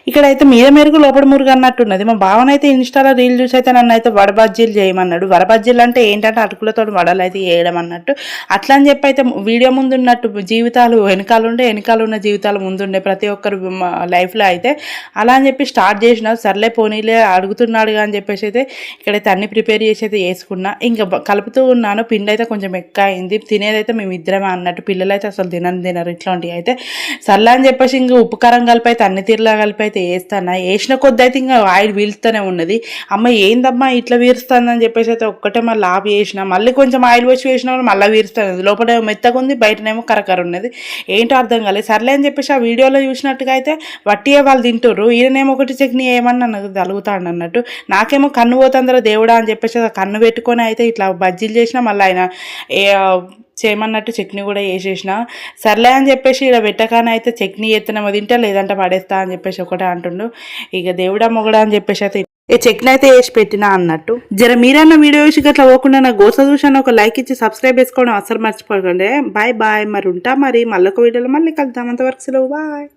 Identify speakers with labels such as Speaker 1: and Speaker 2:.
Speaker 1: ఇక్కడైతే మీద మెరుగు లోపల మురుగు అన్నట్టున్నది. మా బావనైతే ఇన్స్టాలో రీల్ చూసి అయితే నన్ను అయితే వడబజ్జీలు చేయమన్నాడు. వడబజ్జీలు అంటే ఏంటంటే అటుకులతో వడలు అయితే వేయడం అన్నట్టు. అట్లా అని చెప్పి అయితే వీడియో ముందు ఉన్నట్టు జీవితాలు వెనకాల ఉన్న జీవితాలు ముందుండే ప్రతి ఒక్కరు లైఫ్లో అయితే అలా అని చెప్పి స్టార్ట్ చేసిన. సర్లే పోనీలే అడుగుతున్నాడుగా అని చెప్పేసి అయితే ఇక్కడైతే అన్ని ప్రిపేర్ చేసి అయితే వేసుకున్నా. ఇంకా కలుపుతూ ఉన్నాను. పిండి అయితే కొంచెం ఎక్కువ అయింది. తినేదైతే మేము ఇద్దరమే అన్నట్టు. పిల్లలు అయితే అసలు తినరు ఇట్లాంటివి అయితే. సర్లే అని చెప్పేసి ఇంకా ఉప్పు కారం కలిపి అయితే అన్ని తీరులా కలిపి అయితే వేస్తాను. వేసిన కొద్ది అయితే ఇంకా ఆయిల్ వీలుతూనే ఉన్నది. అమ్మ ఏందమ్మా ఇట్లా వీరుస్తుందని చెప్పేసి అయితే ఒక్కటే మళ్ళీ ఆఫ్ చేసిన. మళ్ళీ కొంచెం ఆయిల్ వచ్చి వేసిన మళ్ళీ వీరుస్తుంది. లోపల మెత్తగా ఉంది, బయటనేమో కరకర ఉన్నది. ఏంటో అర్థం కాలేదు. సర్లే అని చెప్పేసి ఆ వీడియోలో చూసినట్టుగా అయితే వట్టియే వాళ్ళు తింటారు. ఈయనేమో ఒకటి చట్నీ ఏమన్నా నాకు తలుగుతాడు అన్నట్టు. నాకేమో కన్ను పోతుందరో దేవుడా అని చెప్పేసి కన్ను పెట్టుకొని అయితే ఇట్లా బజ్జీలు చేసిన. మళ్ళీ ఆయన చేయమన్నట్టు చట్నీ కూడా వేసేసిన. సర్లే అని చెప్పేసి ఇలా పెట్టగానే అయితే చట్నీ ఎత్తనేమో తింటా, లేదంటే పడేస్తా అని చెప్పేసి ఒకటే అంటుండు. ఇక దేవుడా మొగడా అని చెప్పేసి అయితే చట్నీ అయితే వేసి పెట్టినా అన్నట్టు. జర మీరన్న వీడియో చూసి అట్లా పోకుండా నా గోస చూసాను ఒక లైక్ ఇచ్చి సబ్స్క్రైబ్ చేసుకోవడం అసలు మర్చిపోకండి. Bye bye. మరి ఉంటా మరి మళ్ళొక వీడియోలో మళ్ళీ కలుద్దాం. అంతవరకు సెలవు. బాయ్.